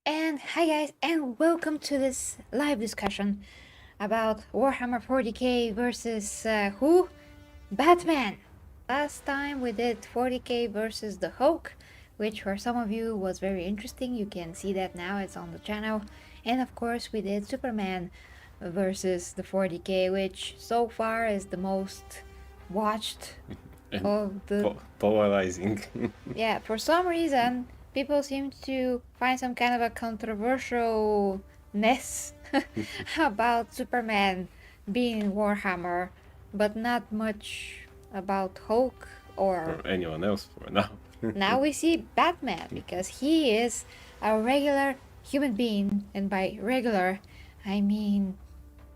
And hi guys, and welcome to this live discussion about Warhammer 40k versus who? Batman! Last time we did 40k versus the Hulk, which for some of you was very interesting. You can see that now, it's on the channel. And of course we did Superman versus the 40k, which so far is the most watched And of the polarizing. yeah, for some reason, people seem to find some kind of a controversial mess about Superman being in Warhammer, but not much about Hulk or Or anyone else for now. now we see Batman because he is a regular human being, and by regular, I mean,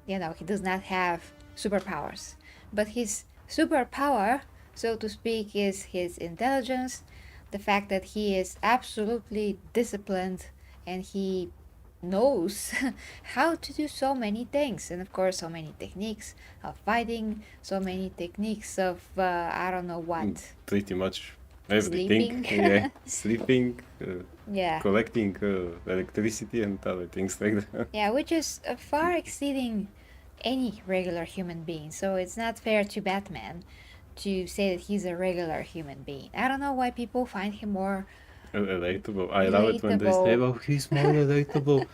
he does not have superpowers. But his superpower, so to speak, is his intelligence, the fact that he is absolutely disciplined and he knows how to do so many things, and of course so many techniques of fighting, so many techniques of I don't know what, Pretty much everything. sleeping. Yeah, sleeping, Yeah, collecting electricity and other things like that. yeah, which is far exceeding any regular human being. So it's not fair to Batman to say that he's a regular human being. I don't know why people find him more Relatable. I love it when they say, relatable. "Well, he's more relatable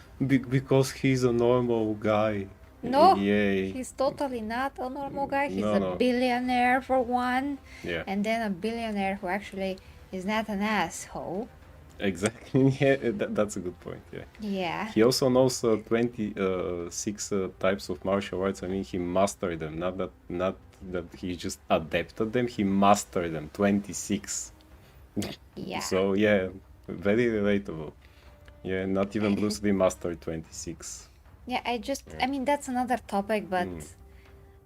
because he's a normal guy." No, Yay! he's totally not a normal guy. He's No, a no. billionaire for one, Yeah, and then a billionaire who actually is not an asshole. exactly. Yeah, that's a good point. Yeah. Yeah. He also knows 26 types of martial arts. I mean, he mastered them. Not that he just adapted them. He mastered them. 26. Yeah. So yeah, very relatable. Yeah, not even Bruce Lee mastered 26. Yeah, I mean, that's another topic, but Mm.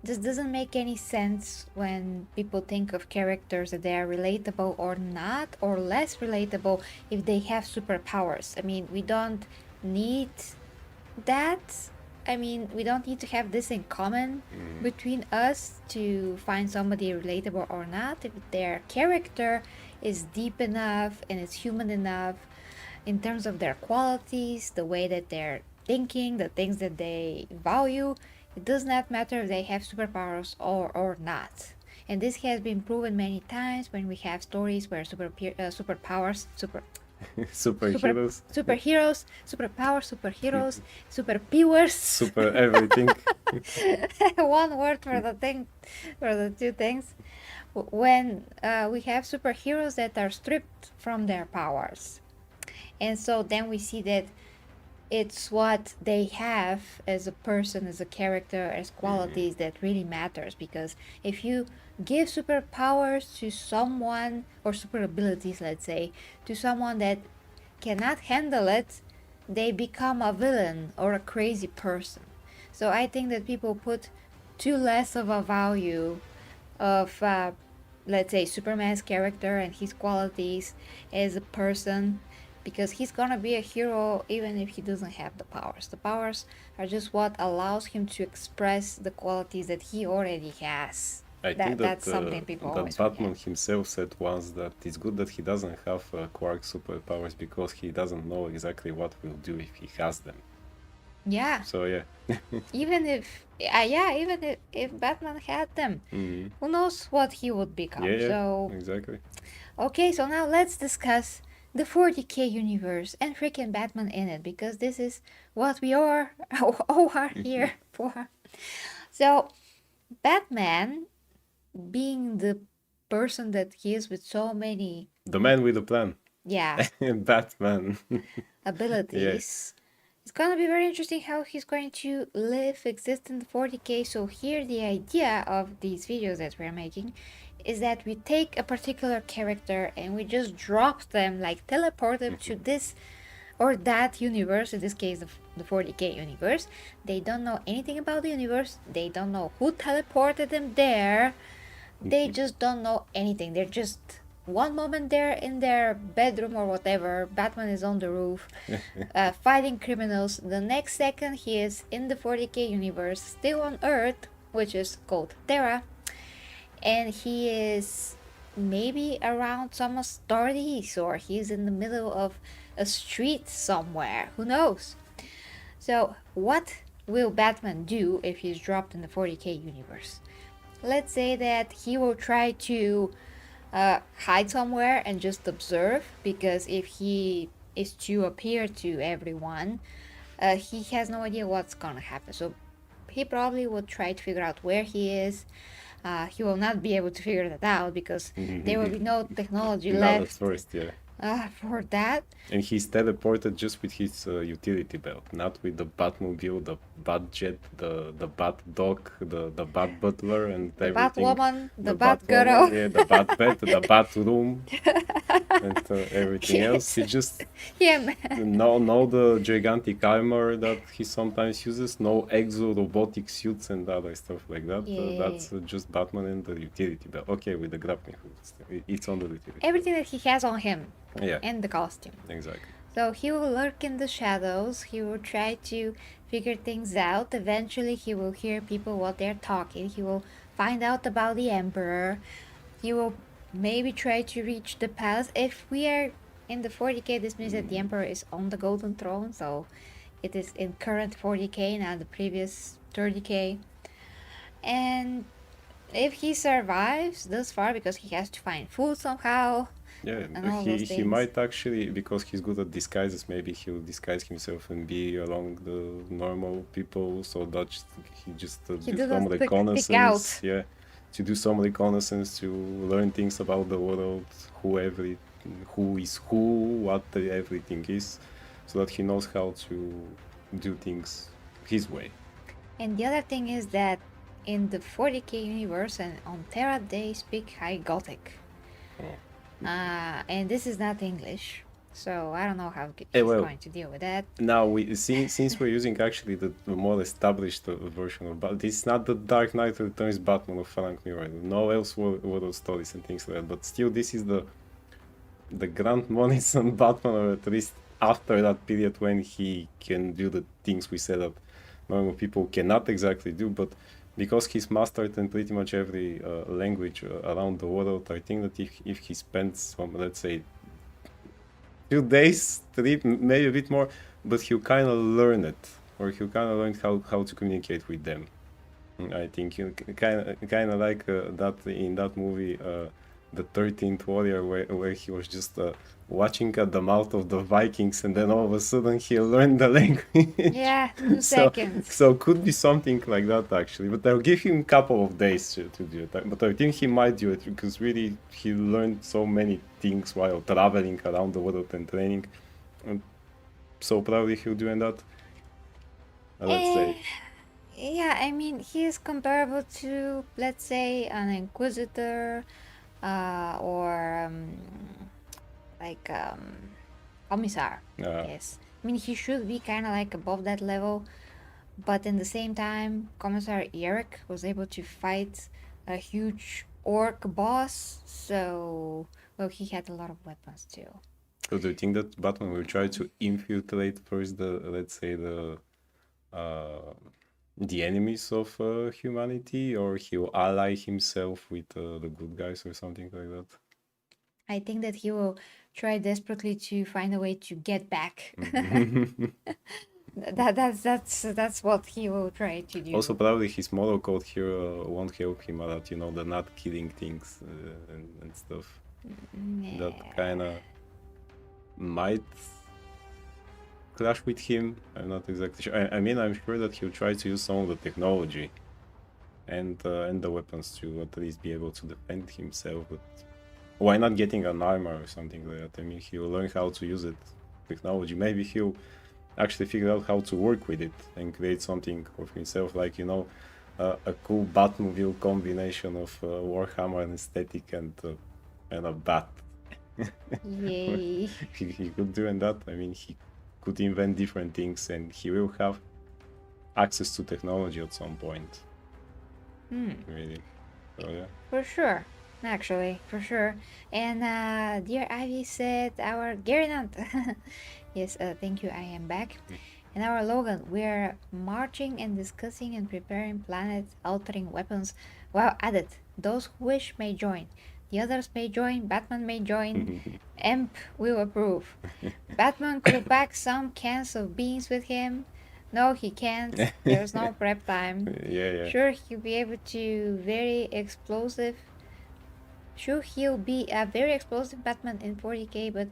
this doesn't make any sense when people think of characters that they are relatable or not, or less relatable if they have superpowers. I mean, we don't need that. I mean, we don't need to have this in common between us to find somebody relatable or not. If their character is deep enough and is human enough in terms of their qualities, the way that they're thinking, the things that they value, it does not matter if they have superpowers or not. And this has been proven many times when we have stories where superpowers, Superheroes, superheroes, superpowers, superheroes, superpowers. super everything. One word for the thing, for the two things. When we have superheroes that are stripped from their powers, and so then we see that it's what they have as a person, as a character, as qualities that really matters. Because if you give superpowers to someone, or super abilities, let's say, to someone that cannot handle it, they become a villain or a crazy person. So I think that people put too less of a value of, let's say, Superman's character and his qualities as a person, because he's gonna be a hero even if he doesn't have the powers. The powers are just what allows him to express the qualities that he already has. I think That's something people always Batman forget. himself said once that it's good that he doesn't have Quark superpowers because he doesn't know exactly what will do if he has them. Yeah, So yeah. even if if Batman had them, Mhm. who knows what he would become. Yeah, So exactly. okay, so now let's discuss the 40k universe and freaking Batman in it, because this is what we are all are here for. So Batman, being the person that he is with so many, The man with a plan. yeah, Batman. abilities, it's gonna be very interesting how he's going to live, exist in the 40k. So here the idea of these videos that we're making is that we take a particular character and we just drop them, like teleport them to this or that universe, in this case the 40k universe. They don't know anything about the universe, they don't know who teleported them there, they just don't know anything. They're just one moment they're in their bedroom or whatever, Batman is on the roof fighting criminals. The next second he is in the 40k universe, still on Earth, which is called Terra, and he is maybe around some authorities, or he's in the middle of a street somewhere. Who knows? So, what will Batman do if he's dropped in the 40k universe? Let's say that he will try to hide somewhere and just observe, because if he is to appear to everyone, he has no idea what's gonna happen. So he probably will try to figure out where he is. He will not be able to figure that out because there will be no technology Not at left first, yeah. for that. And he's teleported just with his utility belt, not with the Batmobile, the Batjet, the Bat Dog, the Bat Butler, and The everything. Batwoman, the Batwoman, Batgirl. yeah, the Bat Bed, the Bat Room, and everything else. He just Him. no the gigantic armor that he sometimes uses, no exo robotic suits and other stuff like that. That's just Batman and the utility belt. Okay, with the grappling hook, it's on the utility. Everything that he has on him. Yeah. And the costume. Exactly. So he will lurk in the shadows, he will try to figure things out. Eventually he will hear people what they're talking, he will find out about the Emperor, he will maybe try to reach the palace. If we are in the 40k, this means that the Emperor is on the golden throne, so it is in current 40k, not the previous 30k. And if he survives thus far, because he has to find food somehow. Yeah, he he might actually, because he's good at disguises, maybe he'll disguise himself and be along the normal people, so that he just do some reconnaissance. Yeah, to do some reconnaissance, to learn things about the world, who is who, what everything is, so that he knows how to do things his way. And the other thing is that in the 40k universe and on Terra they speak High Gothic. And this is not English, so I don't know how he's going to deal with that. Now, since we're using actually the more established version of Batman, this is not the Dark Knight Returns Batman of Frank Miller. No else world stories and things like that, but still this is the Grant Morrison Batman, or at least after that period when he can do the things we said that normal people cannot exactly do, but because he's mastered in pretty much every language around the world, I think that if he spends some, let's say, 2 days, 3, maybe a bit more, but he'll kind of learn it, or he'll kind of learn how to communicate with them. I think you kind of like that in that movie, the 13th Warrior, where he was just watching at the mouth of the Vikings, and then all of a sudden he learned the language. Yeah, 2 seconds. So could be something like that actually, but I'll give him a couple of days to do it. But I think he might do it because really he learned so many things while traveling around the world and training, and so probably he'll do that. Let's say. Yeah, I mean, he is comparable to, let's say, an Inquisitor, or like Commissar. Yes, I mean, he should be kind of like above that level, but in the same time, Commissar Eric was able to fight a huge orc boss, so well, he had a lot of weapons too. So do you think that Batman will try to infiltrate first the enemies of humanity, or he'll ally himself with the good guys or something like that? I think that he will try desperately to find a way to get back. That's what he will try to do. Also, probably his moral code here won't help him a lot, the not killing things and stuff. Yeah. That kind of might clash with him. I'm not exactly sure. I mean, I'm sure that he'll try to use some of the technology and the weapons to at least be able to defend himself, but why not getting an armor or something like that? I mean, he'll learn how to use it, technology. Maybe he'll actually figure out how to work with it and create something of himself, like, a cool Batmobile combination of Warhammer and aesthetic and a bat. Yay. he could do that. I mean, he could invent different things, and he will have access to technology at some point. Really. So, yeah. For sure. Actually, for sure. And dear Ivy said, our Gerinant. Yes, thank you, I am back. And our Logan, we're marching and discussing and preparing planet-altering weapons. Well added. Those who wish may join. The others may join, Batman may join, Imp will approve. Batman could pack some cans of beans with him. No, he can't. There's no prep time. Yeah. Sure, he'll be able to very explosive. Sure, he'll be a very explosive Batman in 40k, but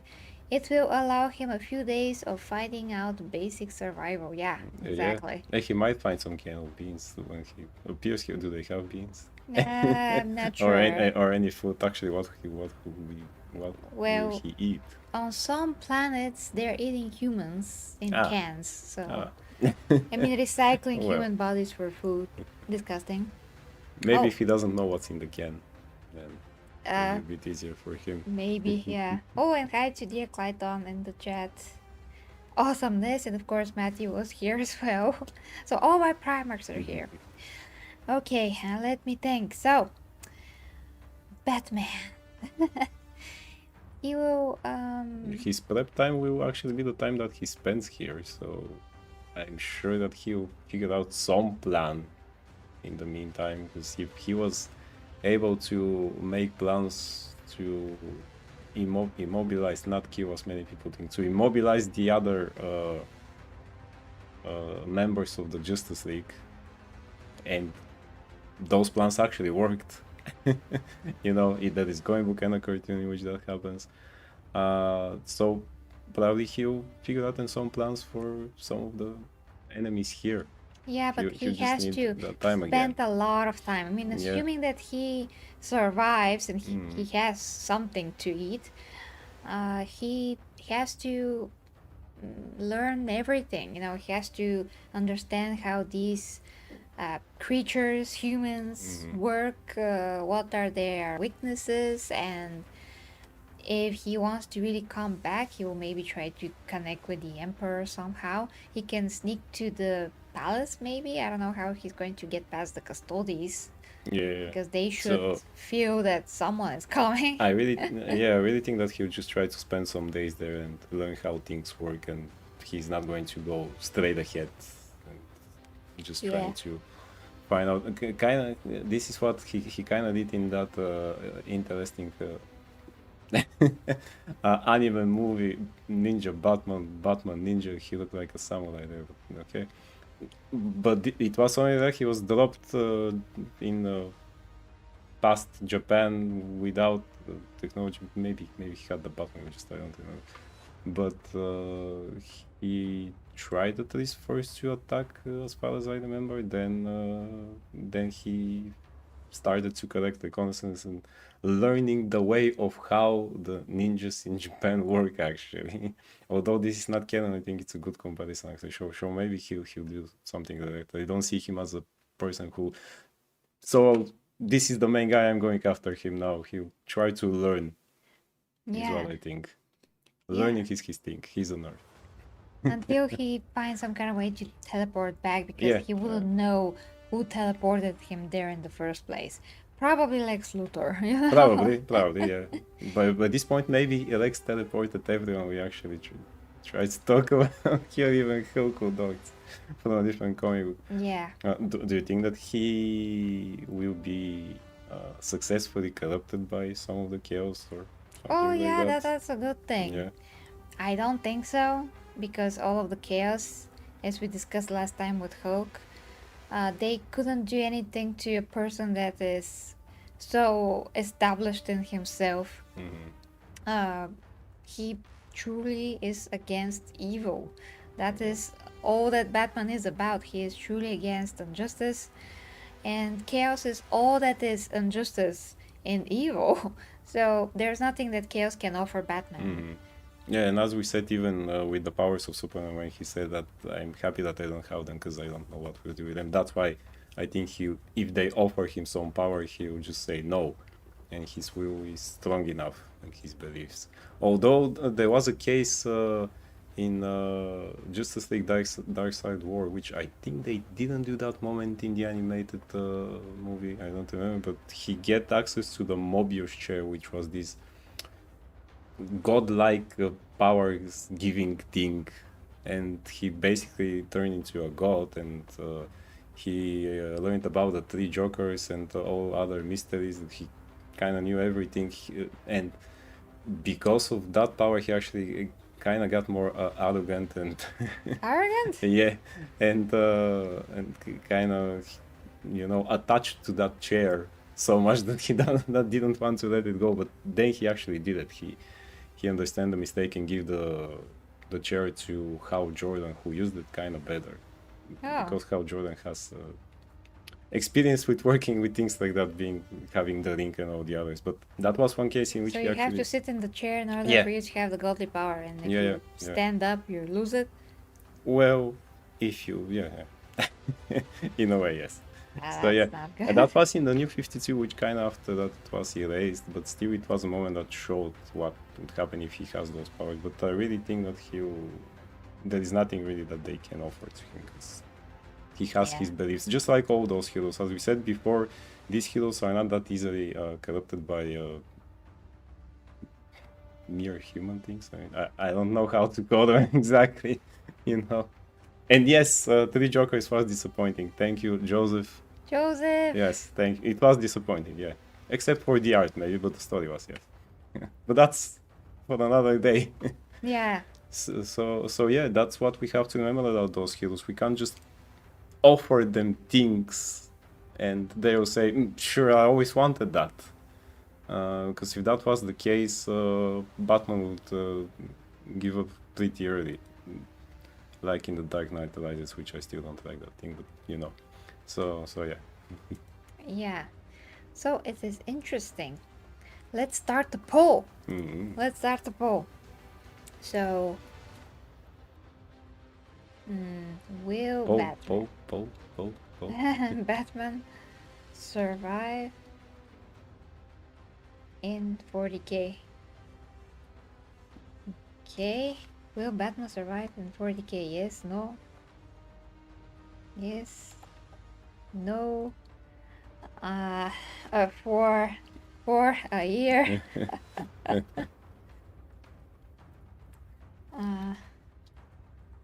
it will allow him a few days of fighting out basic survival. Yeah, exactly. Yeah. He might find some can of beans when he appears here. Do they have beans? I'm not Or sure. or any food. Actually, what will Well, he eat? on some planets, they're eating humans in Ah. cans. So, Ah. I mean, recycling Well. human bodies for food. Disgusting. Maybe Oh. if he doesn't know what's in the can, then Uh, it'll be a bit easier for him. Maybe, yeah. Oh, and hi to dear Clayton in the chat. Awesomeness, and of course Matthew was here as well. So all my Primarchs are here. Okay, let me think. So, Batman. He will, His prep time will actually be the time that he spends here, so I'm sure that he'll figure out some plan in the meantime, because if he was able to make plans to immobilize, not kill as many people think, to immobilize the other members of the Justice League, and those plans actually worked. You know, that is going book and a cartoon in which that happens. So probably he'll figure out in some plans for some of the enemies here. yeah, but He'll he just has need to that time again. spend a lot of time. I mean, Yeah. assuming that he survives and he has something to eat, he has to learn everything. You know, he has to understand how these creatures, humans, work, what are their weaknesses, and if he wants to really come back, he will maybe try to connect with the Emperor somehow. He can sneak to the palace, maybe. I don't know how he's going to get past the custodies, Yeah. because they should So feel that someone is coming. I really think that he'll just try to spend some days there and learn how things work, and he's not going to go straight ahead and just Yeah. trying to find out. Kind of, this is what he kind of did in that interesting anime movie, Batman Ninja. He looked like a samurai there, okay? But it was only that he was dropped in past Japan without technology. Maybe he had the Batman, just I don't know. But he tried at least first to attack, as far as I remember. Then he started to collect reconnaissance and learning the way of how the ninjas in Japan work, actually. Although this is not canon, I think it's a good comparison, actually. So maybe he'll do something like that. I don't see him as a person who... So this is the main guy, I'm going after him now. He'll try to learn, is Yeah. what I think. Learning is his thing. He's a nerd. Until he finds some kind of way to teleport back, because Yeah, he wouldn't know who teleported him there in the first place. Probably Lex Luthor. You know? Probably, yeah. But by this point, maybe Lex teleported everyone. We actually tried to talk about here, even Hulk dogs from a different comic book. Yeah. Do you think that he will be successfully corrupted by some of the chaos or something Oh like yeah, that? that's a good thing. Yeah. I don't think so, because all of the chaos, as we discussed last time with Hulk, they couldn't do anything to a person that is so established in himself. He truly is against evil. That is all that Batman is about. He is truly against injustice, and chaos is all that is injustice and evil. So there's nothing that chaos can offer Batman. Yeah, and as we said, even with the powers of Superman, when he said that I'm happy that I don't have them because I don't know what we'll do with them. That's why I think if they offer him some power, he'll just say no, and his will is strong enough and his beliefs. Although there was a case in Justice League Dark Side War, which I think they didn't do that moment in the animated movie. I don't remember, but he get access to the Mobius chair, which was this godlike powers giving thing, and he basically turned into a god, and he learned about the three Jokers and all other mysteries. He kind of knew everything, and because of that power, he actually kind of got more arrogant and Arrogant? yeah, and kind of, attached to that chair so much that that didn't want to let it go. But then he actually did it. He understand the mistake and give the chair to Hal Jordan, who used it kind of better, Oh. because Hal Jordan has experience with working with things like that, having the link and all the others. But that was one case in which So he you actually have to sit in the chair in order Yeah. for you to have the godly power, and if Yeah, you yeah. stand up, you lose it. Well, if you in a way, yes. Ah, So yeah, that's not good. and that was in the New 52, which kind of after that was erased, but still it was a moment that showed what would happen if he has those powers. But I really think that there is nothing really that they can offer to him, because he has Yeah. his beliefs, just like all those heroes. As we said before, these heroes are not that easily corrupted by mere human things. I don't know how to call them exactly, And yes, 3 Jokers was disappointing. Thank you, Joseph. Joseph. Yes, thank you. It was disappointing, yeah. Except for the art, maybe, but the story was, yes. But that's for another day. Yeah. So yeah, that's what we have to remember about those heroes. We can't just offer them things and they'll say, sure, I always wanted that. Because if that was the case, Batman would give up pretty early, like in the Dark Knight Rises, which I still don't like that thing, but So yeah. Yeah. So it is interesting. Let's start the poll. Mhm. Let's start the poll. So, will Batman Batman survive in 40K? Okay. Will Batman survive in 40K? Yes, no. Yes. No. For a year.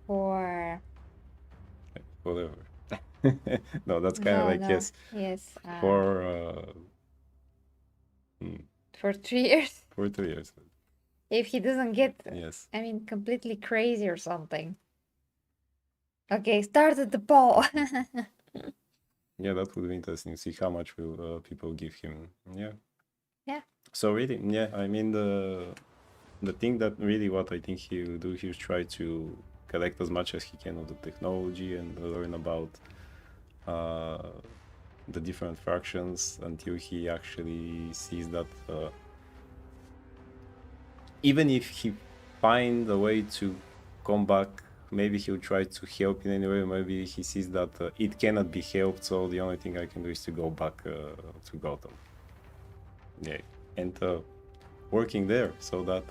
For Whatever. No, that's kind of no, like no. yes. Yes. For 3 years. for 3 years. If he doesn't get, Yes. I mean, completely crazy or something. Okay, started the poll. Yeah, that would be interesting to see how much will people give him. Yeah. Yeah. So really, yeah, I mean the thing that really what I think he will do, he'll try to collect as much as he can of the technology and learn about the different fractions until he actually sees that even if he find a way to come back, maybe he'll try to help in any way. Maybe he sees that it cannot be helped, so the only thing I can do is to go back to Gotham. Yeah, and working there so that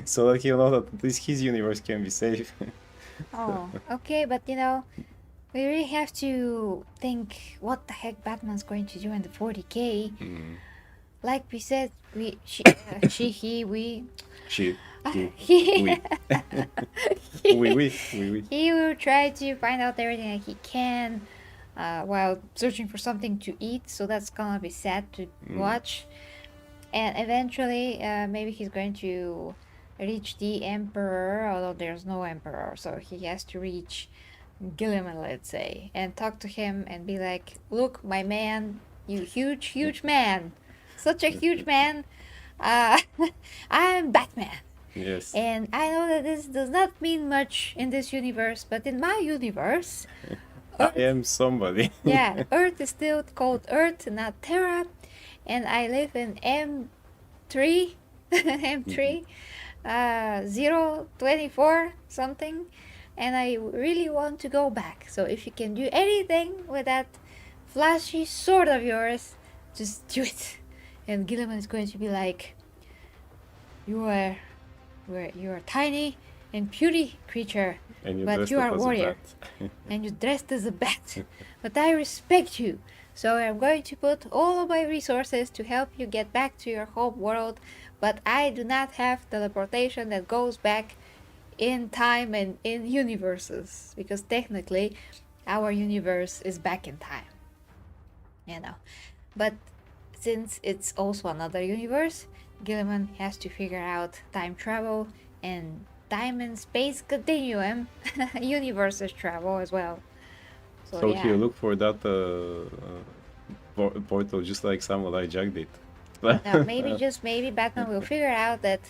so that he'll know that at least his universe can be safe. Oh, okay, but we really have to think what the heck Batman's going to do in the 40K. Like we said, she, he, we. She, He, we. We. He will try to find out everything that he can while searching for something to eat, so that's gonna be sad to watch. And eventually, maybe he's going to reach the Emperor, although there's no Emperor, so he has to reach Gilliman, let's say, and talk to him and be like, look, my man, you huge man, such a huge man, I'm Batman. Yes. And I know that this does not mean much in this universe, but in my universe, I am somebody. yeah, Earth is still called Earth, not Terra, and I live in M3, M3, 024 something, and I really want to go back. So if you can do anything with that flashy sword of yours, just do it. And Gilliman is going to be like, you are tiny and puny creature, but you are a warrior, and you dressed as a bat. But I respect you, so I'm going to put all of my resources to help you get back to your home world. But I do not have teleportation that goes back in time and in universes, because technically our universe is back in time. But since it's also another universe, Gilliman has to figure out time travel and time and space continuum universes travel as well. So So yeah. here, look for that portal, just like Samurai Jack did. Now maybe just maybe Batman will figure out that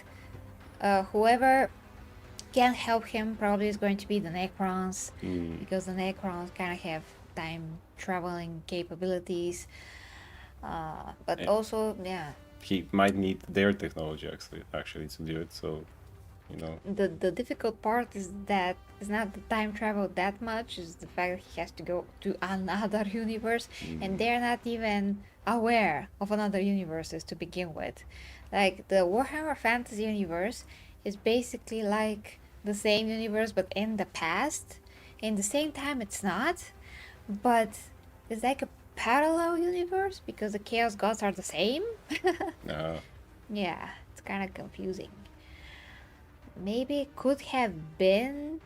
whoever can help him probably is going to be the Necrons, because the Necrons kind of have time traveling capabilities. But Eh, also, yeah, he might need their technology actually to do it. So, the difficult part is that it's not the time travel that much, is the fact that he has to go to another universe, and they're not even aware of another universes to begin with. Like the Warhammer Fantasy universe is basically like the same universe but in the past. In the same time it's not, but it's like a parallel universe because the chaos gods are the same. uh, Yeah, it's kind of confusing. Maybe it could have been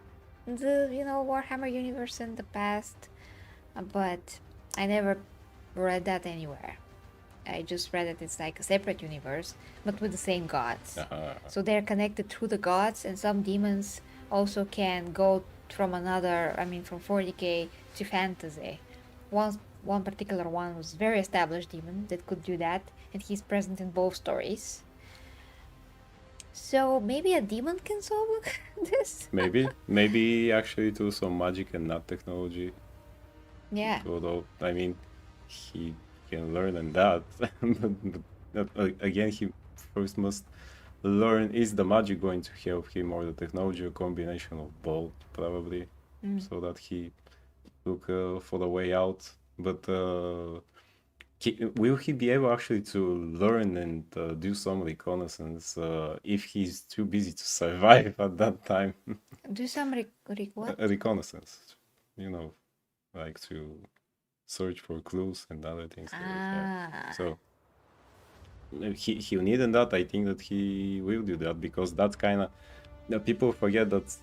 the Warhammer universe in the past, but I never read that anywhere. I just read that it's like a separate universe, but with the same gods. So they're connected through the gods, and some demons also can go from from 40k to fantasy. One particular one was very established demon that could do that, and he's present in both stories. So maybe a demon can solve this? maybe actually do some magic and not technology. Yeah. Although, I mean, he can learn and that. But again, he first must learn, is the magic going to help him or the technology, a combination of both, probably, so that he look for the way out. But will he be able actually to learn and do some reconnaissance if he's too busy to survive at that time? Do some what? Reconnaissance, like to search for clues and other things. Ah. So he'll need that. I think that he will do that because that's kind of people forget that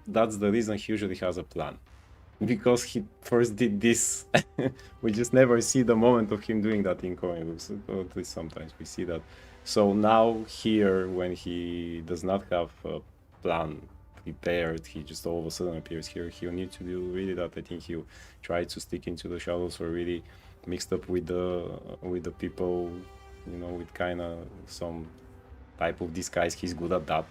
that's the reason he usually has a plan, because he first did this. We just never see the moment of him doing that in comic books. Or at least sometimes we see that. So now here, when he does not have a plan prepared, he just all of a sudden appears here. He'll need to do really that. I think he'll try to stick into the shadows or really mixed up with the people, with kind of some type of disguise. He's good at that.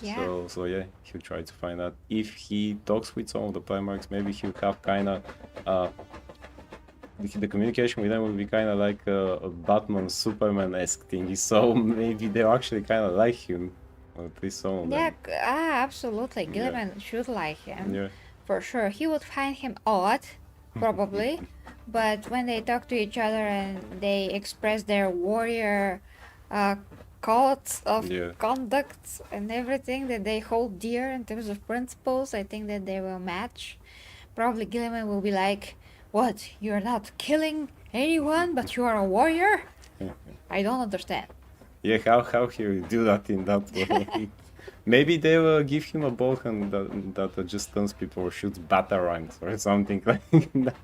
Yeah. So yeah, he'll try to find out. If he talks with some of the Primarchs, maybe he'll have kind of the communication with them will be kind of like a Batman Superman-esque thingy. So maybe they'll actually kind of like him, or at least some of Yeah, them. absolutely. Gilliman should like him. Yeah. For sure. He would find him odd, probably. But when they talk to each other and they express their warrior codes of conduct and everything that they hold dear in terms of principles, I think that they will match. Probably Gilliman will be like, "What? You're not killing anyone, but you are a warrior? I don't understand." Yeah, how he will do that in that way? Maybe they will give him a bowgun that just stuns people or shoots batarangs or something like that.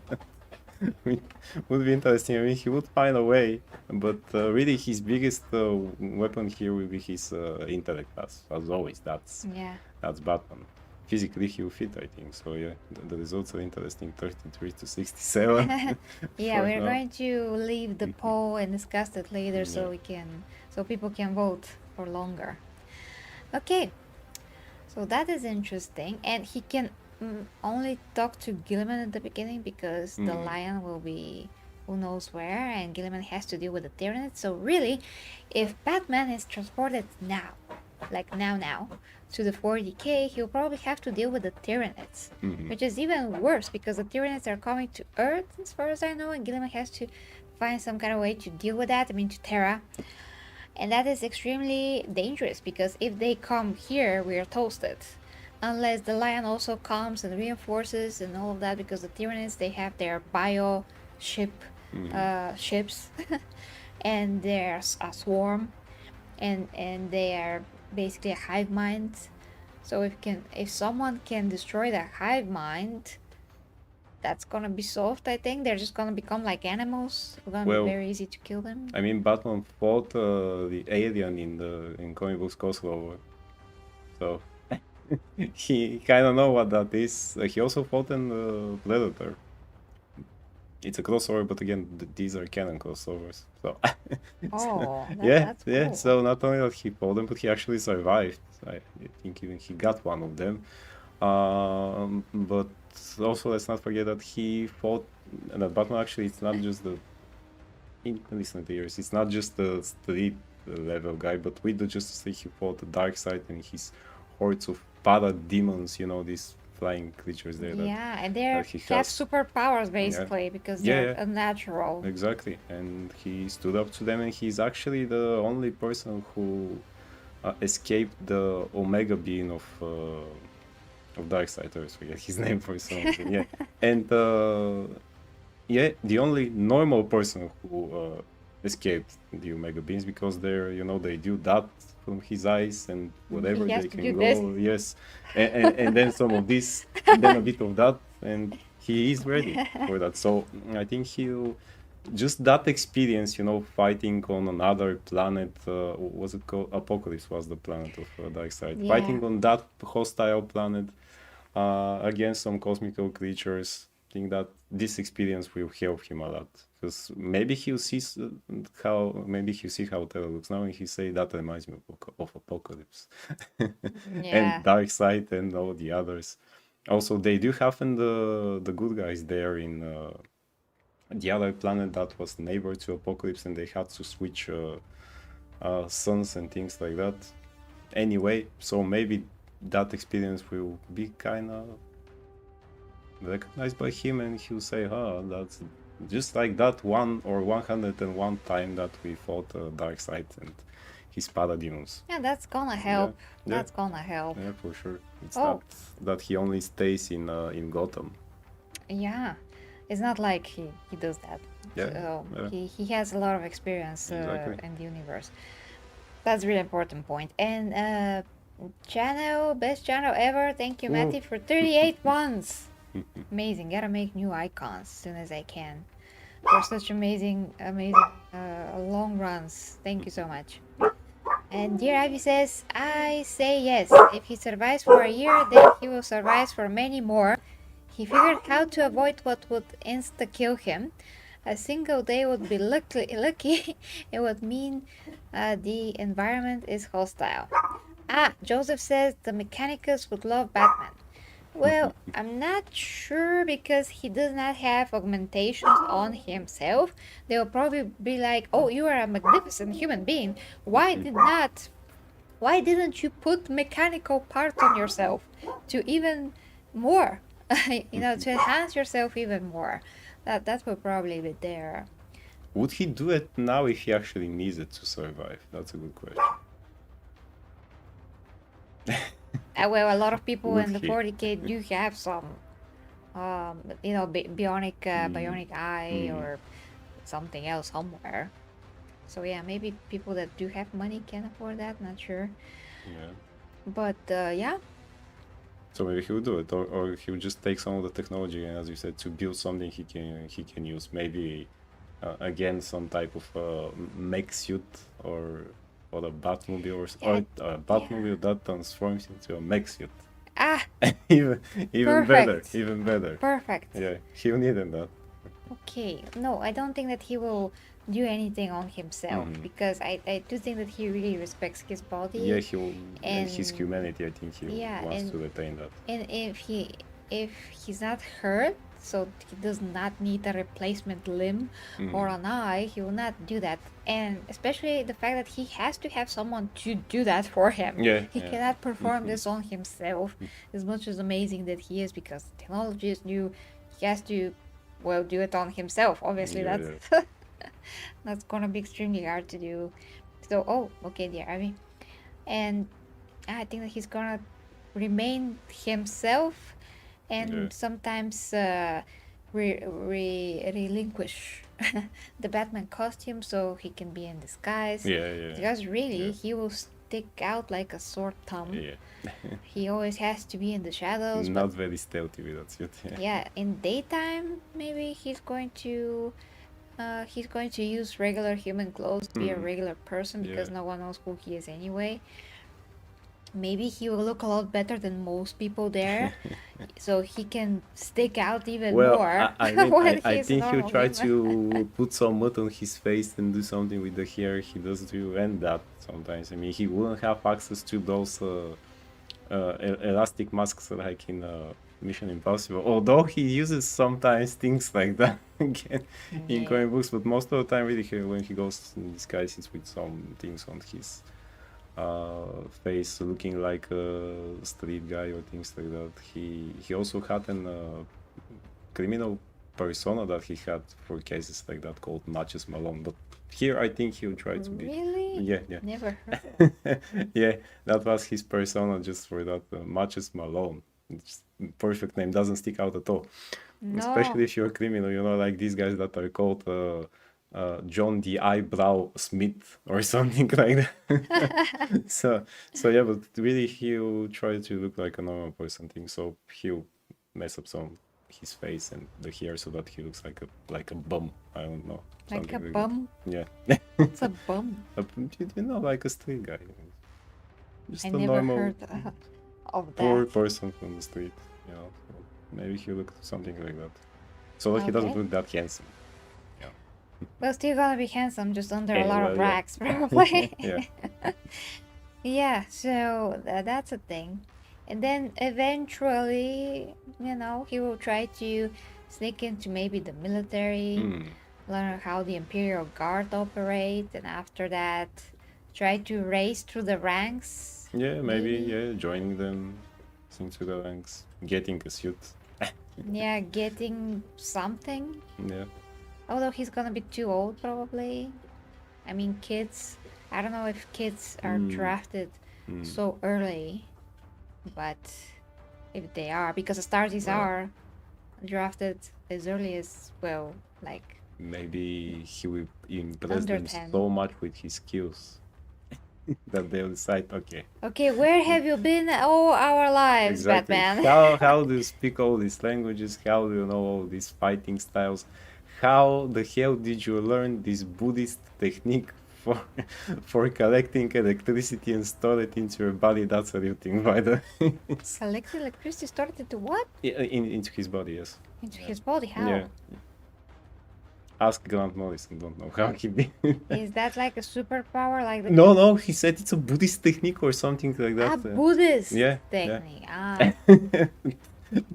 Would be interesting. I mean, he would find a way, but really his biggest weapon here will be his intellect, as always. That's Batman. Physically, he will fit, I think. So yeah, the results are interesting. 33 to 67. Yeah, we're going to leave the poll and discuss it later, so people can vote for longer. Okay, so that is interesting, and he can only talk to Gilliman at the beginning because the lion will be who knows where, and Gilliman has to deal with the Tyranids. So really, if Batman is transported now, like now, to the 40k, he'll probably have to deal with the Tyranids, which is even worse because the Tyranids are coming to Earth, as far as I know, and Gilliman has to find some kind of way to deal with that. I mean, to Terra. And that is extremely dangerous because if they come here, we are toasted. Unless the lion also comes and reinforces and all of that, because the Tyranids, they have their bio ships, and there's a swarm, and they are basically a hive mind. So if someone can destroy the hive mind, that's gonna be solved. I think they're just gonna become like animals. It's gonna be Well, very easy to kill them. I mean, Batman fought the alien in comic books crossover, so he kind of know what that is. He also fought in Predator. It's a crossover, but again, these are canon crossovers. So Oh, yeah, that's yeah. cool. So not only that he fought them, but he actually survived. I think even he got one of them. But also let's not forget that he fought, and that Batman actually it's not just the in recent years, it's not just the street level guy, but with the Justice League he fought the dark side and his hordes of parademons, you know, these flying creatures there Yeah, and they that he have has. superpowers basically because Yeah, they're yeah. unnatural. Exactly, and he stood up to them, and he's actually the only person who escaped the Omega being of Darkseid. I always forget his name for some reason. Yeah, and yeah, the only normal person who escaped the Omega beings because they're they do that from his eyes and whatever He has they to can do go. this. Yes, and then some of this, and then a bit of that, and he is ready for that. So I think he'll just that experience, fighting on another planet. What was it called? Apocalypse was the planet of Darkseid. Yeah. Fighting on that hostile planet against some cosmical creatures. I think that this experience will help him a lot because maybe he'll see how Terra looks now, and he say that reminds me of Apocalypse, Yeah. and Darkseid and all the others. Also, they do have the good guys there in the other planet that was neighbor to Apocalypse, and they had to switch suns and things like that. Anyway, so maybe that experience will be kind of recognized by him, and he'll say, that's just like that 101 time that we fought Darkseid and his parademons. Yeah, that's gonna help. Yeah. That's gonna help. Yeah, for sure. It's Oh. not that he only stays in Gotham. Yeah, it's not like he does that. Yeah, So yeah. he has a lot of experience Exactly. in the universe. That's a really important point. And best channel ever. Thank you, Whoa. Matty, for 38 months. Amazing. Gotta make new icons as soon as I can for such amazing long runs. Thank you so much. And Dear Ivy says, I say yes. If he survives for a year, then he will survive for many more. He figured how to avoid what would insta-kill him. A single day would be lucky. It would mean the environment is hostile. Joseph says the Mechanicus would love Batman. Well, I'm not sure because he does not have augmentations on himself. They'll probably be like, "Oh, you are a magnificent human being. Why didn't you put mechanical parts on yourself to even more, to enhance yourself even more?" That will probably be there. Would he do it now if he actually needs it to survive? That's a good question. Well, a lot of people Would in the he? 40K do have some, bionic eye or something else somewhere. So yeah, maybe people that do have money can afford that. Not sure, Yeah. but yeah. So maybe he would do it, or he would just take some of the technology and, as you said, to build something he can use. Maybe again some type of mech suit or a Batmobile or a Batmobile that transforms into a mech suit. even Perfect. better. Perfect. Yeah, he'll need that. Okay, no, I don't think that he will do anything on himself because I do think that he really respects his body. Yeah, and his And- humanity. I think he Yeah, wants to retain that. And if he's not hurt, so he does not need a replacement limb or an eye, he will not do that. And especially the fact that he has to have someone to do that for him. Yeah, He yeah. cannot perform this on himself. As much as amazing that he is, because technology is new, he has to do it on himself. Obviously, Yeah, that's that's gonna be extremely hard to do. So okay, dear Abby. And I think that he's gonna remain himself and Yeah. sometimes relinquish the Batman costume so he can be in disguise. Yeah. Because really, Yeah. he will stick out like a sore thumb. Yeah. He always has to be in the shadows. Not very stealthy with that suit. Yeah, in daytime maybe he's going to use regular human clothes, be a regular person, because no one knows who he is anyway. Maybe he will look a lot better than most people there, so he can stick out even more. I mean, when I he's think he'll normal try human. to put some mud on his face and do something with the hair he does do, and that sometimes. I mean, he wouldn't have access to those elastic masks like in Mission Impossible, although he uses sometimes things like that again in Yeah. comic books, but most of the time really when he goes in disguise it's with some things on his face looking like a street guy or things like that. He also had an criminal persona that he had for cases like that called Matches Malone, but here I think he'll try to be. Really? Yeah. Never heard. Yeah, that was his persona just for that. Matches Malone. It's perfect name, doesn't stick out at all. No. Especially if you're a criminal, you know, like these guys that are called John the Eyebrow Smith or something like that. so yeah, but really he'll try to look like a normal person thing. So he'll mess up some his face and the hair so that he looks like a bum. I don't know. Like a something bum? Yeah. It's a bum. You know, like a street guy. Just I a never normal heard of poor that. person from the street. You know, so maybe he look something like that. So that he doesn't Okay. look that handsome. Well, still gonna be handsome, just under a Yeah, lot well, of yeah. racks, probably. Yeah. Yeah, so that's a thing. And then eventually, you know, he will try to sneak into maybe the military, Mm. learn how the Imperial Guard operate, and after that, try to race through the ranks. Yeah, maybe joining them into the ranks, getting a suit. Yeah, getting something. Yeah. Although he's gonna be too old, probably. I mean, kids. I don't know if kids are drafted so early, but if they are, because Astartes Well. are drafted as early as, well, like, Maybe he will impress Under them 10. so much with his skills that they'll decide, okay, where have you been all our lives, exactly. Batman? How do you speak all these languages? How do you know all these fighting styles? How the hell did you learn this Buddhist technique for collecting electricity and store it into your body? That's a real thing, by the way. Collect electricity stored into what? Into his body, yes. Into his body, how? Yeah. Ask Grant Morrison, don't know how he did. Is that like a superpower? Like the No, he said it's a Buddhist technique or something like that. Buddhist yeah. technique.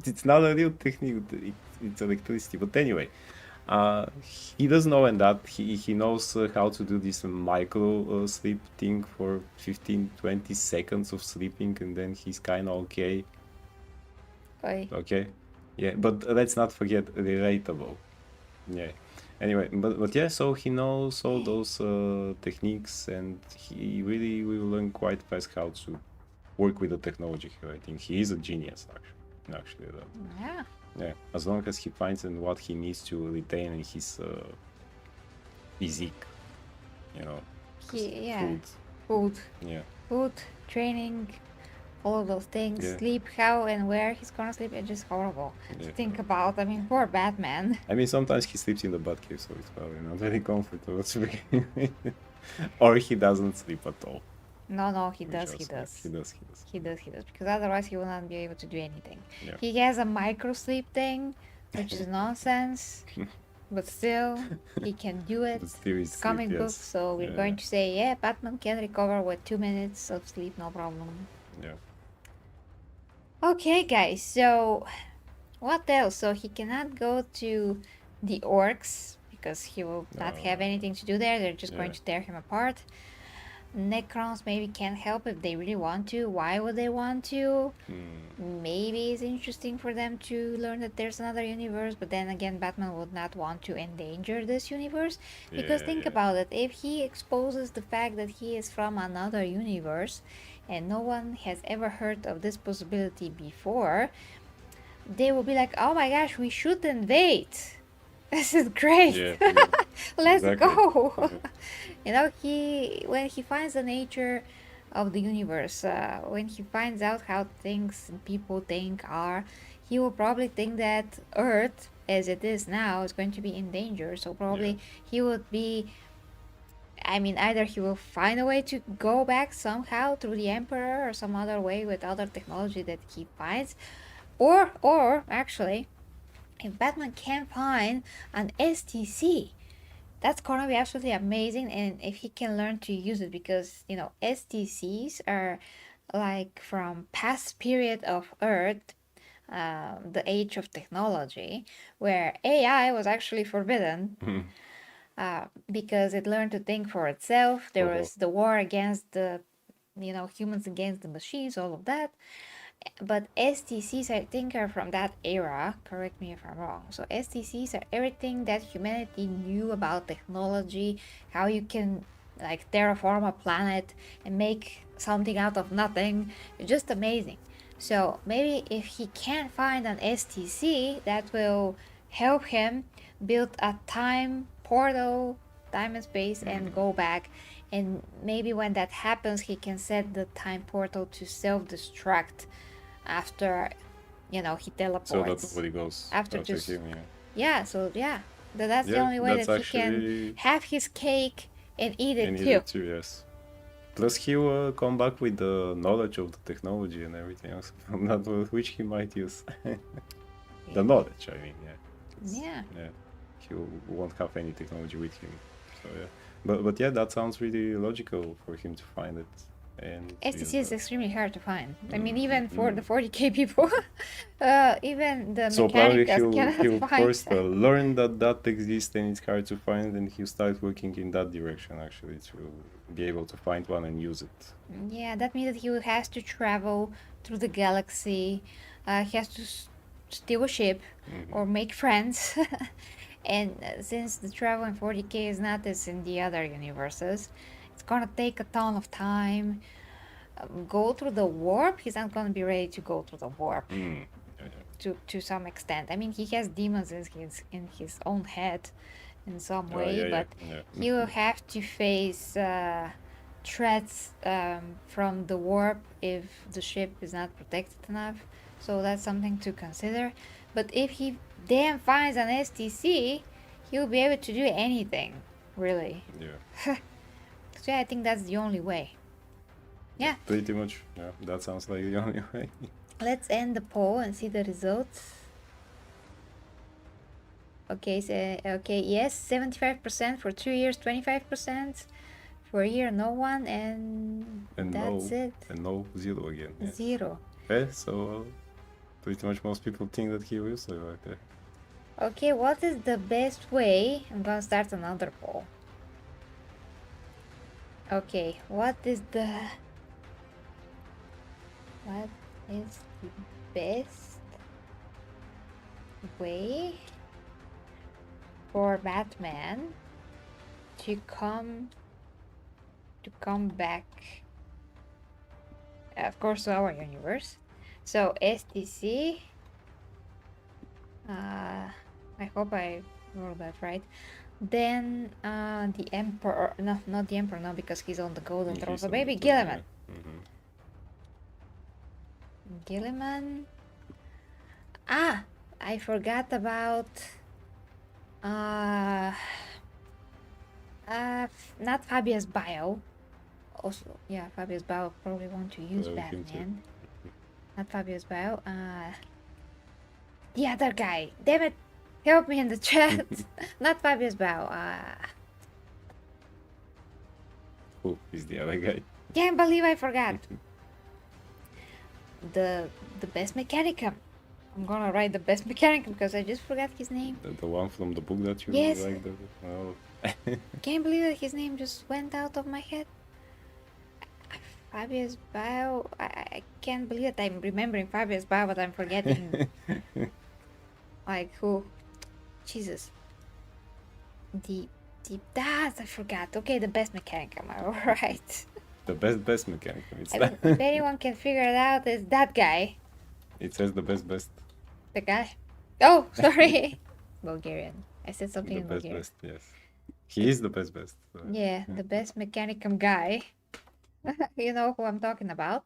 It's not a real technique, it's electricity. But anyway, he doesn't know, and that he knows how to do this micro sleep thing for 15-20 seconds of sleeping, and then he's kind of okay. Okay, yeah, but let's not forget relatable. Yeah. Anyway, but yeah, so he knows all those techniques, and he really will learn quite fast how to work with the technology here. I think he is a genius, actually. Yeah, as long as he finds in what he needs to retain in his physique, you know, Food, yeah, training, all of those things, Yeah. sleep, how and where he's gonna sleep. It's just horrible to Yeah. think about. I mean, poor Batman. I mean, sometimes he sleeps in the Batcave, so it's probably not very comfortable to begin with. Or he doesn't sleep at all. No, he which does, also- He does. because otherwise he will not be able to do anything. Yeah. He has a micro sleep thing, which is nonsense, but still, he can do it. But still It's it's comic sleep, book, yes. so we're Yeah. going to say, yeah, Batman can recover with 2 minutes of sleep, no problem. Yeah. Okay, guys, so what else? So he cannot go to the orcs because he will not have anything to do there. They're just going Yeah. to tear him apart. Necrons maybe can't help if they really want to. Why would they want to? Maybe it's interesting for them to learn that there's another universe, but then again, Batman would not want to endanger this universe. Because think Yeah. about it, if he exposes the fact that he is from another universe and no one has ever heard of this possibility before, they will be like, oh my gosh, we should invade. This is great. Yeah. Let's Exactly. go. Mhm. You know, when he finds the nature of the universe. When he finds out how things and people think are, he will probably think that Earth, as it is now, is going to be in danger. So probably he would be. I mean, either he will find a way to go back somehow through the Emperor or some other way with other technology that he finds, or actually, if Batman can find an STC, that's gonna be absolutely amazing. And if he can learn to use it, because STCs are like from past period of Earth, the age of technology, where AI was actually forbidden. Because it learned to think for itself. There was the war against the humans against the machines, all of that. But STCs, I think, are from that era. Correct me if I'm wrong. So STCs are everything that humanity knew about technology, how you can like terraform a planet and make something out of nothing. It's just amazing. So maybe if he can find an STC, that will help him build a time portal, time and space, and go back. And maybe when that happens, he can set the time portal to self-destruct after he teleports. So that nobody goes after just him, that's the only way that he can have his cake and eat it too. Yes. Plus he will come back with the knowledge of the technology and everything else, which he might use. The knowledge, I mean, Yeah. He won't have any technology with him. So but yeah, that sounds really logical for him to find it. And STC is extremely hard to find. I mean, even for the 40k people, even the so probably mechanicals he'll cannot find. first learn that exists and it's hard to find, and he'll start working in that direction actually to be able to find one and use it. Yeah, that means that he has to travel through the galaxy. He has to steal a ship or make friends. And since the travel in 40k is not as in the other universes, it's gonna take a ton of time. Go through the warp, he's not gonna be ready to go through the warp to some extent. I mean, he has demons in his own head in some way, but he will have to face threats from the warp if the ship is not protected enough. So that's something to consider. But if he then finds an STC, he'll be able to do anything, really. Yeah. So yeah, I think that's the only way. Yeah. Pretty much. Yeah, that sounds like the only way. Let's end the poll and see the results. Okay, yes, 75% for 2 years, 25%. For a year, no one, and that's it. And no, 0 again. Yes. 0. Okay, so pretty much most people think that he will survive there. Okay, what is the best way? I'm gonna start another poll. Okay, what is the best way for Batman to come back, of course, to our universe? So STC, I hope I wrote that right. Then the Emperor, no, not the Emperor, no, because he's on the golden throne. So maybe Gilliman. Gilliman. I forgot about not Fabius Bio. Also, yeah, Fabius Bio probably want to use Batman. Not Fabius Bio. The other guy. Damn it! Help me in the chat. Not Fabius Bio. Who is the other guy? Can't believe I forgot. The best Mechanicum. I'm gonna write the best Mechanicum because I just forgot his name. The one from the book that you like? Oh. Can't believe that his name just went out of my head. Fabius Bio. I can't believe that I'm remembering Fabius Bio, but I'm forgetting. Like who? Jesus. I forgot. Okay, the best Mechanicum. Alright. The best Mechanicum. It's if anyone can figure it out, it's that guy. It says the best. The guy? Oh, sorry. Bulgarian. I said something in Bulgarian. Best, yes. He is the best. Yeah, the best Mechanicum guy. You know who I'm talking about.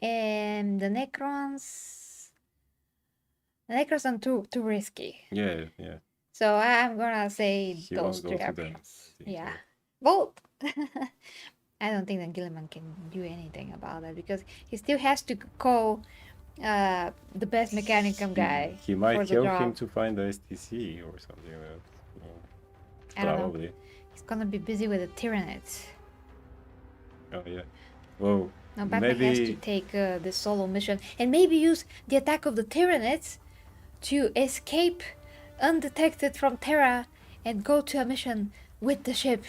And the Necrons are too risky. Yeah, yeah. So I'm gonna say He those won't go three to them, options. I think, Yeah. yeah. Both. I don't think that Gilliman can do anything about that because he still has to call the best mechanicum guy He for might the help him job. to find the STC or something like that. I don't know. Probably. He's gonna be busy with the Tyranids. Oh, yeah. Well, Now Batman has to maybe. take this solo mission and maybe use the attack of the Tyranids to escape undetected from Terra and go to a mission with the ship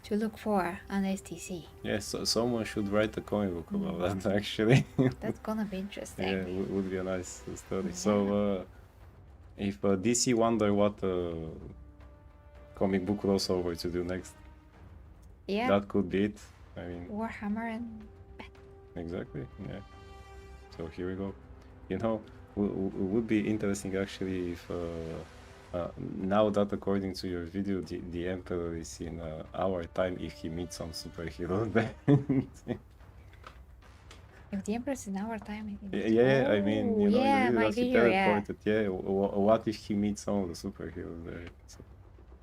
to look for an STC. Yes, so someone should write a comic book about that, actually. That's gonna be interesting. Yeah, would be a nice story. Yeah. So, if DC wonder what comic book crossover to do next, Yeah, that could be it. I mean, Warhammer and exactly. Yeah. So here we go. You know, would be interesting actually if now that according to your video, the Emperor is in our time, if he meets some superhero, then if the Empress in our time, I think. yeah, I mean, you know, in the Yeah, video my that he video, yeah. teleported, yeah. What if he meets some of the superheroes there? So,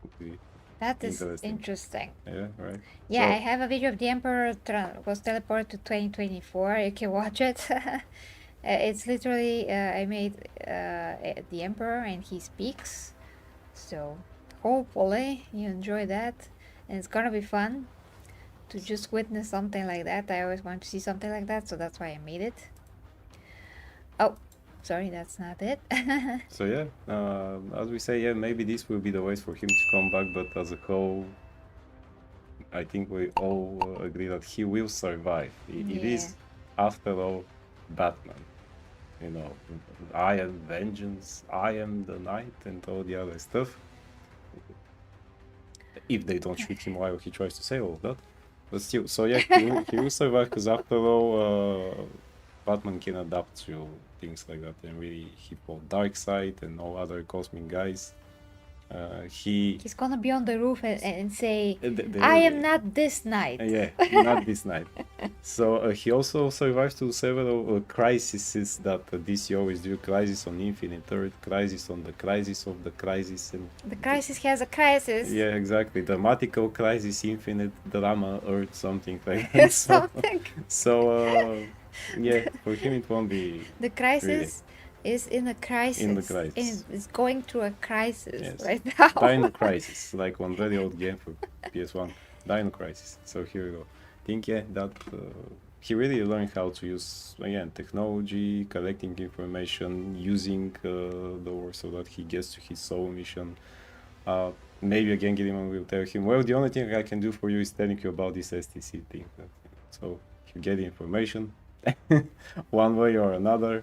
would be That is interesting. interesting. Yeah, right. Yeah, So, I have a video of the Emperor was teleported to 2024. You can watch it. It's literally I made the Emperor and he speaks. So hopefully you enjoy that, and it's gonna be fun to just witness something like that. I always want to see something like that, so that's why I made it. Oh, sorry, that's not it. so yeah, as we say, yeah, maybe this will be the ways for him to come back, but as a whole, I think we all agree that he will survive. It is, after all, Batman. You know, I am vengeance, I am the night, and all the other stuff. If they don't shoot him while he tries to say all of that. But still, so yeah, he will survive because after all, Batman can adapt to things like that and really he fought Darkseid and all other cosmic guys. He's gonna be on the roof and say, they I will am be. not this night. Yeah, not this night. So he also survives to several crises that DC always do. Crisis on Infinite Earth, crisis on the crisis of the crisis, and The crisis has a crisis. yeah, exactly. Dramatical crisis, infinite drama, Earth, something like that. Something. So yeah, for him it won't be. The crisis is in a crisis. In the crisis. And it's going through a crisis Yes. right now. Dino Crisis, like one very old game for PS1. Dino Crisis. So here we go. I think yeah, that he really learned how to use again technology, collecting information, using the war so that he gets to his soul mission. Maybe again Gideon will tell him, well, the only thing I can do for you is telling you about this STC thing. So you get the information one way or another.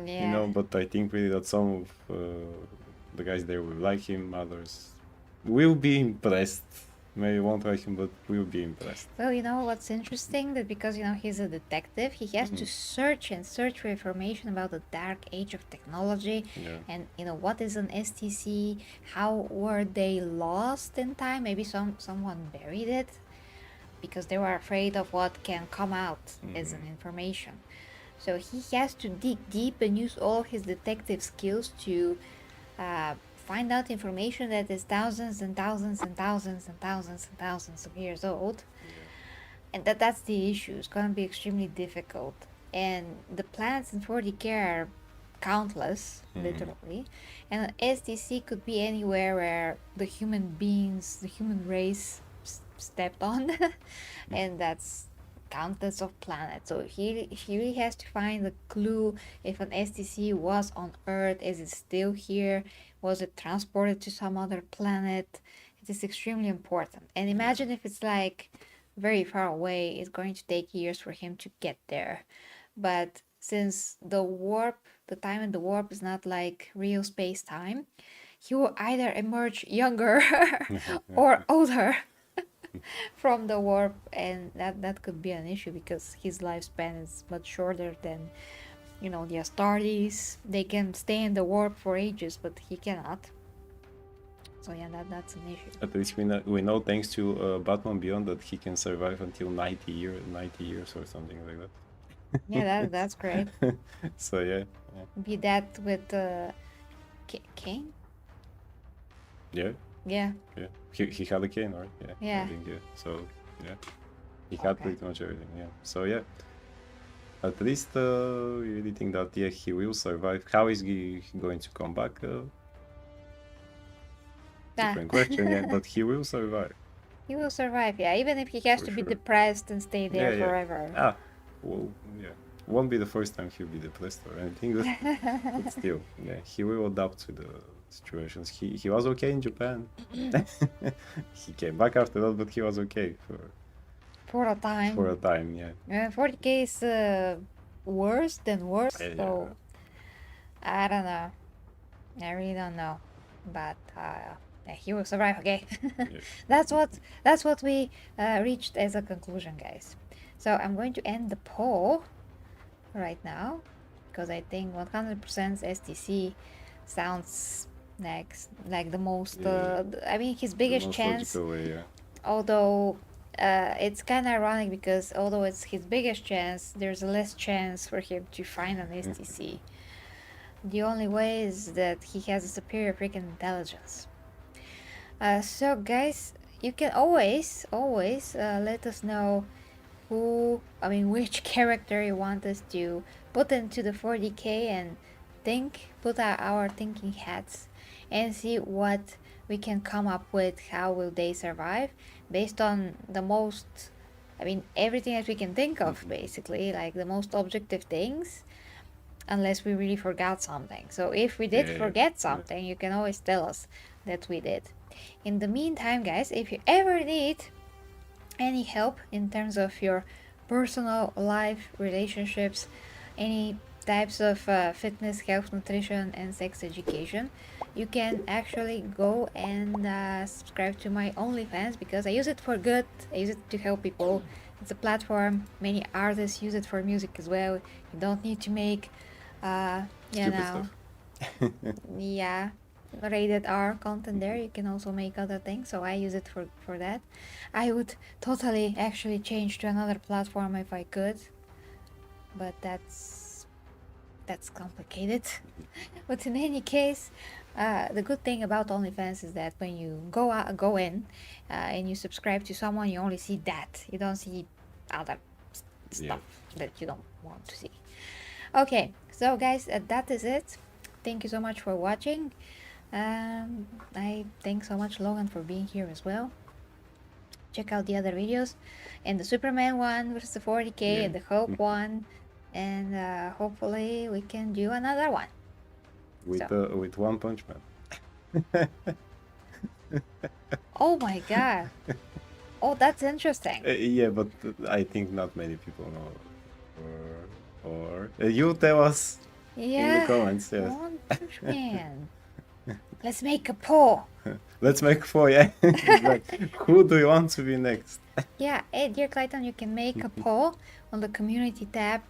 Yeah. You know, but I think really that some of the guys there will like him, others will be impressed. Maybe won't like him, but will be impressed. Well, you know what's interesting? That because, you know, he's a detective, he has to search and search for information about the dark age of technology. Yeah. And, you know, what is an STC? How were they lost in time? Maybe someone buried it because they were afraid of what can come out as an information. So he has to dig deep and use all his detective skills to find out information that is thousands and thousands and thousands and thousands and thousands of years old. And that's the issue. It's going to be extremely difficult. And the planets in 40K are countless, literally. And an STC could be anywhere where the human beings, the human race stepped on. And that's countless of planets. So he really has to find the clue if an STC was on Earth. Is it still here? Was it transported to some other planet? It is extremely important. And imagine if it's like very far away, it's going to take years for him to get there. But since the warp, the time in the warp is not like real space-time, he will either emerge younger or older from the warp, and that could be an issue because his lifespan is much shorter than, you know, the Astartes. They can stay in the warp for ages, but he cannot. So yeah, that's an issue. At least we know thanks to Batman Beyond that he can survive until 90 years or something like that. Yeah, that's great. So yeah. Be that with Kane? Yeah. Yeah. He had a cane, right? Yeah. I think, yeah. So yeah, he had Okay. pretty much everything. Yeah. So yeah, at least we really think that he will survive. How is he going to come back? Different question. Yeah, but he will survive. He will survive, yeah, even if he has For to be sure. depressed and stay there forever. Well, yeah. Won't be the first time he'll be depressed or anything, but still, yeah, he will adapt to the situations. He was okay in Japan. He came back after that, but he was okay For a time. for a time, yeah. 40k is worse than worse, Yeah. so I don't know. I really don't know, but yeah, he will survive. Okay, Yeah. that's what we reached as a conclusion, guys. So I'm going to end the poll right now because I think 100% STC sounds like the most. Yeah. I mean, his The biggest most chance. logical way, yeah. Although it's kind of ironic because although it's his biggest chance, there's less chance for him to find an STC. The only way is that he has a superior freaking intelligence. So guys, you can always let us know which character you want us to put into the 40k and put our thinking hats and see what we can come up with. How will they survive based on the most, everything that we can think of, basically, like the most objective things, unless we really forgot something. So if we did forget something, you can always tell us that we did. In the meantime, guys, if you ever need any help in terms of your personal life, relationships, any types of fitness, health, nutrition, and sex education, you can actually go and subscribe to my OnlyFans because I use it for good. I use it to help people. It's a platform. Many artists use it for music as well. You don't need to make Stupid stuff. yeah, rated R content there. You can also make other things, so I use it for that. I would totally actually change to another platform if I could, but that's complicated. But in any case, the good thing about OnlyFans is that when you go in and you subscribe to someone, you only see that. You don't see other stuff that you don't want to see. Okay, so guys, that is it. Thank you so much for watching. I thank so much Logan for being here as well. Check out the other videos and the Superman one versus the 40k and the Hope one, and hopefully we can do another one with One Punch Man. Oh my god. Oh, that's interesting. Yeah, but I think not many people know. Or you tell us in the comments. Yes. One Punch Man. Let's make a poll. Let's make 4, yeah. Like, who do you want to be next? Yeah, hey, dear Clayton, you can make a poll on the community tab.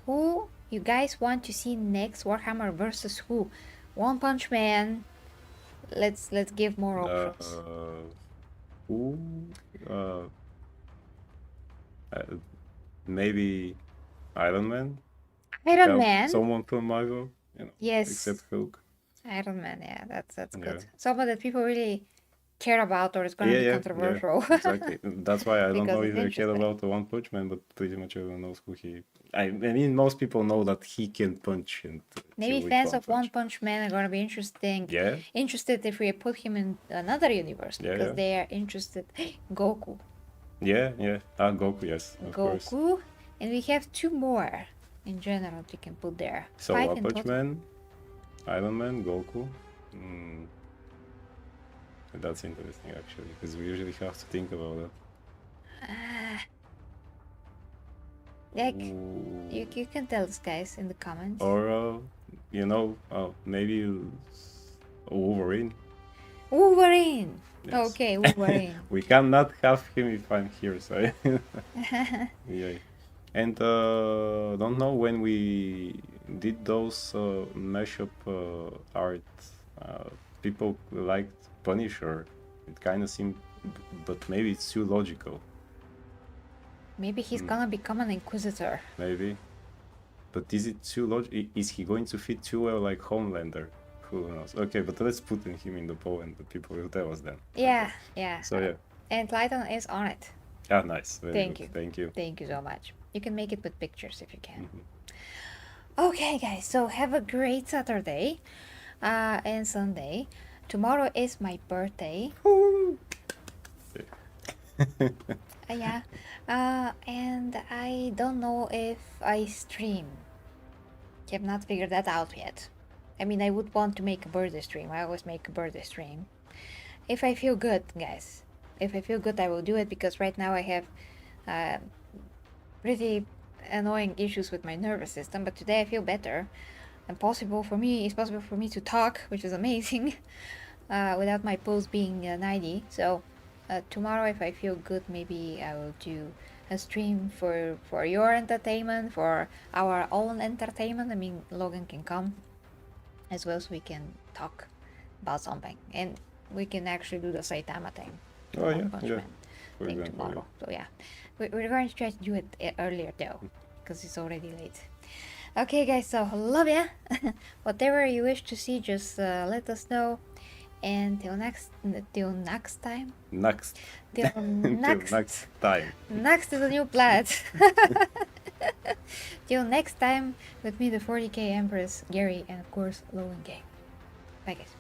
Who you guys want to see next? Warhammer versus who? One Punch Man. Let's give more options. Who? Maybe Iron Man. Iron Man. Someone from Marvel. Yes. Except Hulk. Iron Man. Yeah, that's good. Someone that people really care about, or it's gonna be controversial. Yeah, exactly. That's why I don't know if I care about the One Punch Man, but pretty much everyone knows who he. I mean, most people know that he can punch. And maybe fans of One Punch Man are gonna be interested if we put him in another universe because they are interested. Goku. Yeah. Goku, yes. Of course. And we have 2 more in general we can put there. So One Punch Man, Iron Man, Goku. That's interesting actually, because we usually have to think about that. You can tell us, guys, in the comments. Or maybe Wolverine. Wolverine. Yes. Okay, Wolverine. We cannot have him if I'm here, so yeah. And don't know when we did those mashup art people liked Punisher. It kind of seemed, but maybe it's too logical. Maybe he's gonna become an inquisitor. Maybe. But is it too logical? Is he going to fit too well like Homelander? Who knows? Okay, but let's put him in the poll and the people will tell us then. Yeah, yeah. So yeah. And Clayton is on it. Ah, nice. Very Thank good. you. Thank you. Thank you so much. You can make it with pictures if you can. Mm-hmm. Okay, guys, so have a great Saturday and Sunday. Tomorrow is my birthday. Yeah. And I don't know if I stream. Have not figured that out yet. I mean, I would want to make a birthday stream. I always make a birthday stream. If I feel good, guys. If I feel good, I will do it, because right now I have pretty annoying issues with my nervous system, but today I feel better. And it's possible for me to talk, which is amazing, without my pulse being 90. So tomorrow, if I feel good, maybe I will do a stream for your entertainment, for our own entertainment. I mean, Logan can come as well, so we can talk about something, and we can actually do the Saitama thing. Oh yeah, yeah. Thing tomorrow. So yeah, we're going to try to do it earlier though, because it's already late. Okay, guys, so love ya. Whatever you wish to see, just let us know. And till next time. Next. Till Till next time. Next is a new planet. Till next time, with me, the 40k Empress, Gary, and of course, Lowen Gang. Bye, guys.